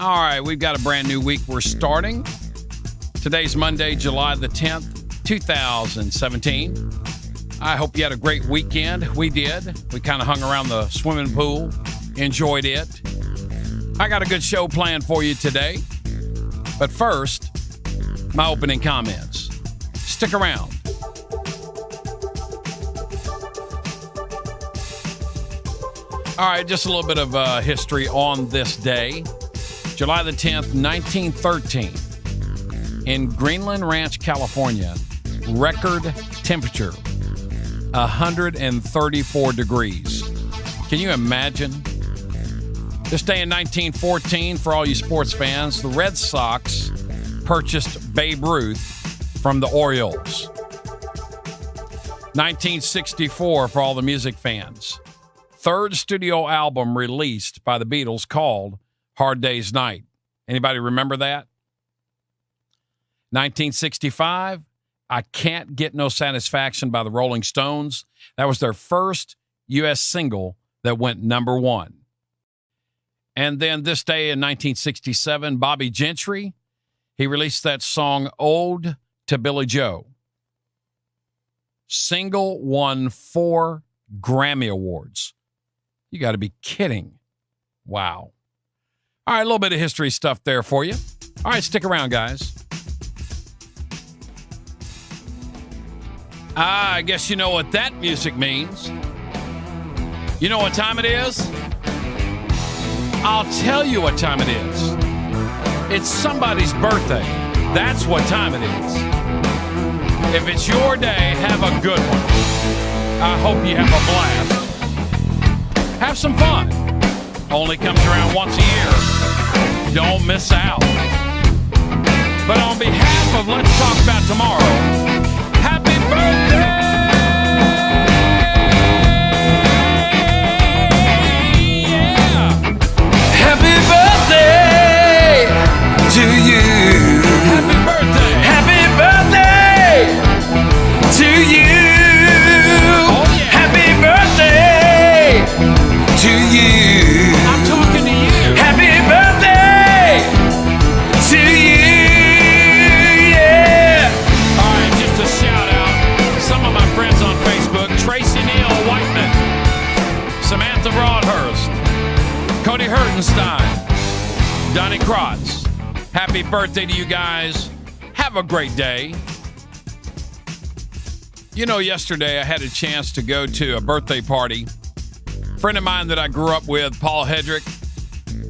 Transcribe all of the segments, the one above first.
All right, we've got a brand new week we're starting. Today's Monday, July the 10th, 2017. I hope you had a great weekend. We did. We kind of hung around the swimming pool, enjoyed it. I got a good show planned for you today. But first, my opening comments. Stick around. All right, just a little bit of history on this day. July the 10th, 1913. In Greenland Ranch, California, record temperature, 134 degrees. Can you imagine? This day in 1914, for all you sports fans, the Red Sox purchased Babe Ruth from the Orioles. 1964, for all the music fans. Third studio album released by the Beatles called Hard Day's Night. Anybody remember that? 1965, I Can't Get No Satisfaction by the Rolling Stones. That was their first U.S. single that went number one. And then this day in 1967, Bobby Gentry, he released that song Ode to Billy Joe. Single won 4 Grammy Awards. You got to be kidding. Wow. All right, a little bit of history stuff there for you. All right, stick around, guys. I guess you know what that music means. You know what time it is? I'll tell you what time it is. It's somebody's birthday. That's what time it is. If it's your day, have a good one. I hope you have a blast. Have some fun. Only comes around once a year. Don't miss out. But on behalf of Let's Talk About Tomorrow, happy birthday! Yeah! Happy birthday to you. Happy birthday! Happy birthday to you. Oh, yeah. Happy birthday to you. I'm talking to you. Happy birthday to you. Yeah. All right, just a shout out. Some of my friends on Facebook, Tracy Neal Whiteman, Samantha Broadhurst, Cody Hertenstein, Donnie Krotz. Happy birthday to you guys. Have a great day. You know, yesterday I had a chance to go to a birthday party. A friend of mine that I grew up with, Paul Hedrick,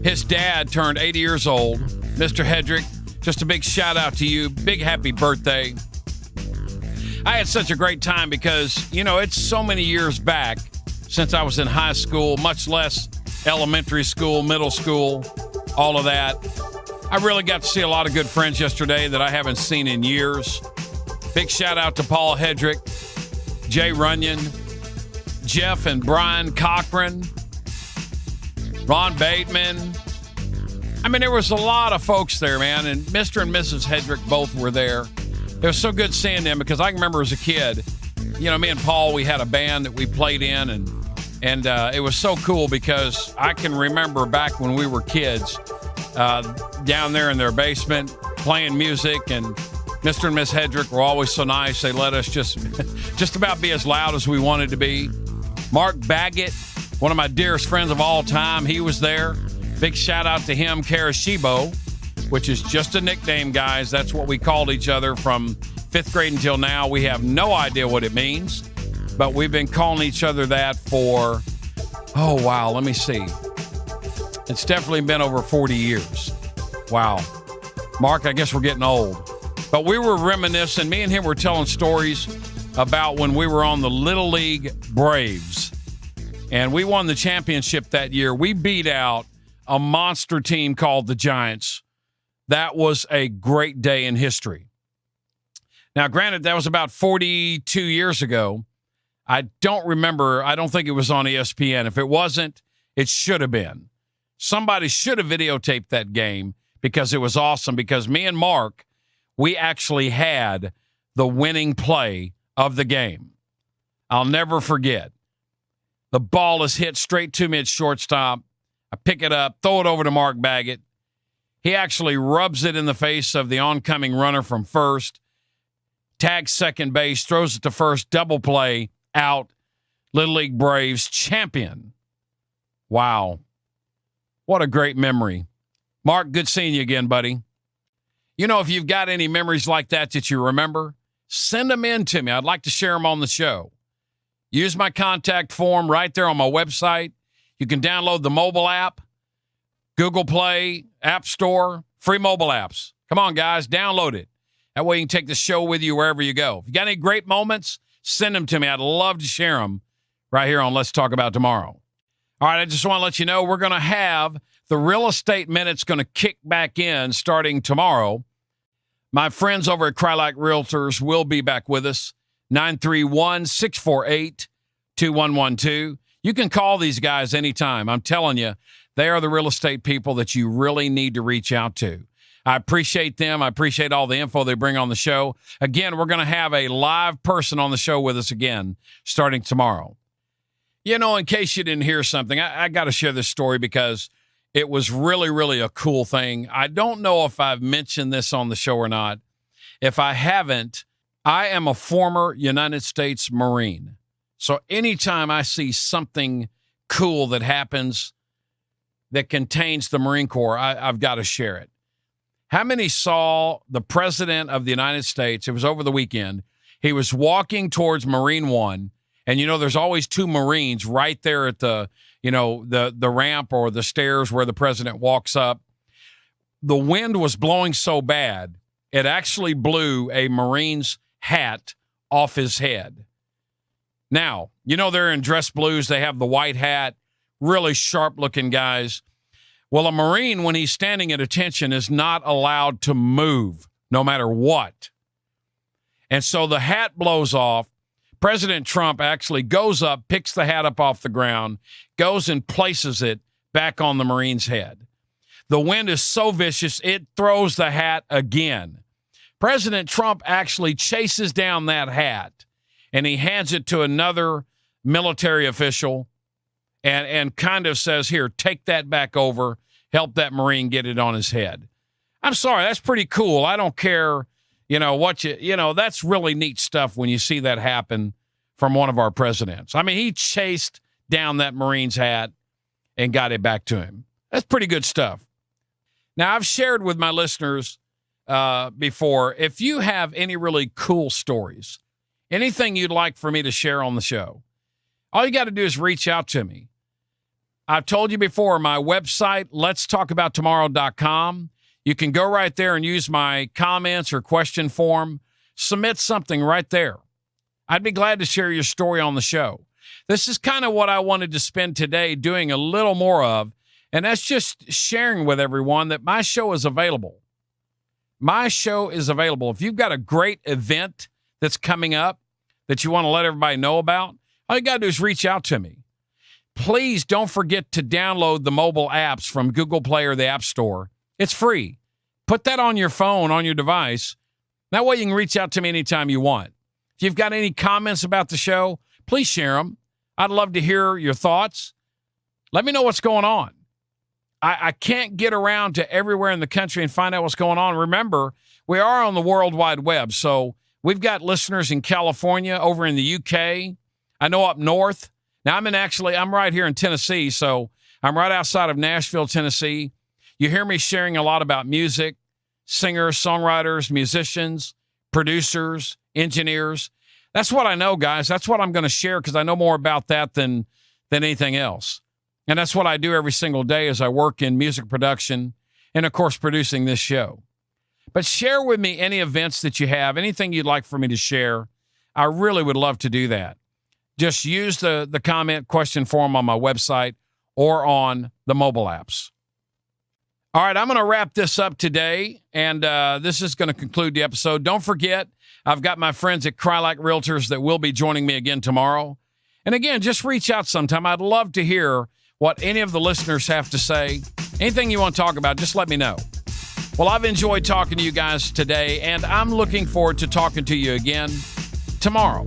his dad turned 80 years old. Mr. Hedrick, just a big shout out to you. Big happy birthday. I had such a great time because, you know, it's so many years back since I was in high school, much less elementary school, middle school, all of that. I really got to see a lot of good friends yesterday that I haven't seen in years. Big shout out to Paul Hedrick, Jay Runyon, Jeff and Brian Cochran, Ron Bateman. I mean, there was a lot of folks there, man, and Mr. and Mrs. Hedrick both were there. It was so good seeing them because I can remember as a kid, you know, me and Paul, we had a band that we played in, and it was so cool because I can remember back when we were kids down there in their basement playing music, and Mr. and Miss Hedrick were always so nice. They let us just about be as loud as we wanted to be. Mark Baggett, one of my dearest friends of all time, he was there. Big shout out to him, Karashibo, which is just a nickname, guys. That's what we called each other from 5th grade until now. We have no idea what it means, but we've been calling each other that for, oh, wow, let me see. It's definitely been over 40 years. Wow. Mark, I guess we're getting old. But we were reminiscing. Me and him were telling stories about when we were on the Little League Braves. And we won the championship that year. We beat out a monster team called the Giants. That was a great day in history. Now, granted, that was about 42 years ago. I don't remember. I don't think it was on ESPN. If it wasn't, it should have been. Somebody should have videotaped that game because it was awesome. Because me and Mark, we actually had the winning play of the game. I'll never forget. The ball is hit straight to me at shortstop. I pick it up, throw it over to Mark Baggett. He actually rubs it in the face of the oncoming runner from first, tags second base, throws it to first, double play, out. Little League Braves champion. Wow. What a great memory. Mark, good seeing you again, buddy. You know, if you've got any memories like that you remember, send them in to me. I'd like to share them on the show. Use my contact form right there on my website. You can download the mobile app, Google Play, App Store, free mobile apps. Come on, guys, download it. That way you can take the show with you wherever you go. If you got any great moments, send them to me. I'd love to share them right here on Let's Talk About Tomorrow. All right, I just want to let you know we're going to have the Real Estate Minute's going to kick back in starting tomorrow. My friends over at Crylac Realtors will be back with us, 931-648-2112. You can call these guys anytime. I'm telling you, they are the real estate people that you really need to reach out to. I appreciate them. I appreciate all the info they bring on the show. Again, we're going to have a live person on the show with us again starting tomorrow. You know, in case you didn't hear something, I got to share this story because it was really, really a cool thing. I don't know if I've mentioned this on the show or not. If I haven't, I am a former United States Marine. So anytime I see something cool that happens that contains the Marine Corps, I've got to share it. How many saw the President of the United States? It was over the weekend. He was walking towards Marine One. And, you know, there's always two Marines right there at the ramp or the stairs where the president walks up. The wind was blowing so bad, it actually blew a Marine's hat off his head. Now, you know, they're in dress blues. They have the white hat, really sharp-looking guys. Well, a Marine, when he's standing at attention, is not allowed to move no matter what. And so the hat blows off. President Trump actually goes up, picks the hat up off the ground, goes and places it back on the Marine's head. The wind is so vicious, it throws the hat again. President Trump actually chases down that hat, and he hands it to another military official and kind of says, here, take that back over, help that Marine get it on his head. I'm sorry, that's pretty cool. I don't care. That's really neat stuff when you see that happen from one of our presidents. I mean, he chased down that Marine's hat and got it back to him. That's pretty good stuff. Now, I've shared with my listeners before, if you have any really cool stories, anything you'd like for me to share on the show, all you got to do is reach out to me. I've told you before, my website, letstalkabouttomorrow.com. You can go right there and use my comments or question form. Submit something right there. I'd be glad to share your story on the show. This is kind of what I wanted to spend today doing a little more of, and that's just sharing with everyone that my show is available. My show is available. If you've got a great event that's coming up that you want to let everybody know about, all you got to do is reach out to me. Please don't forget to download the mobile apps from Google Play or the App Store. It's free. Put that on your phone, on your device. That way you can reach out to me anytime you want. If you've got any comments about the show, please share them. I'd love to hear your thoughts. Let me know what's going on. I can't get around to everywhere in the country and find out what's going on. Remember, we are on the World Wide Web, so we've got listeners in California, over in the UK. I know up north. Now, I'm right here in Tennessee, so I'm right outside of Nashville, Tennessee. You hear me sharing a lot about music, singers, songwriters, musicians, producers, engineers. That's what I know, guys. That's what I'm going to share because I know more about that than anything else. And that's what I do every single day as I work in music production and, of course, producing this show. But share with me any events that you have, anything you'd like for me to share. I really would love to do that. Just use the comment question form on my website or on the mobile apps. All right, I'm going to wrap this up today, and this is going to conclude the episode. Don't forget, I've got my friends at Crylac Realtors that will be joining me again tomorrow. And again, just reach out sometime. I'd love to hear what any of the listeners have to say. Anything you want to talk about, just let me know. Well, I've enjoyed talking to you guys today, and I'm looking forward to talking to you again tomorrow.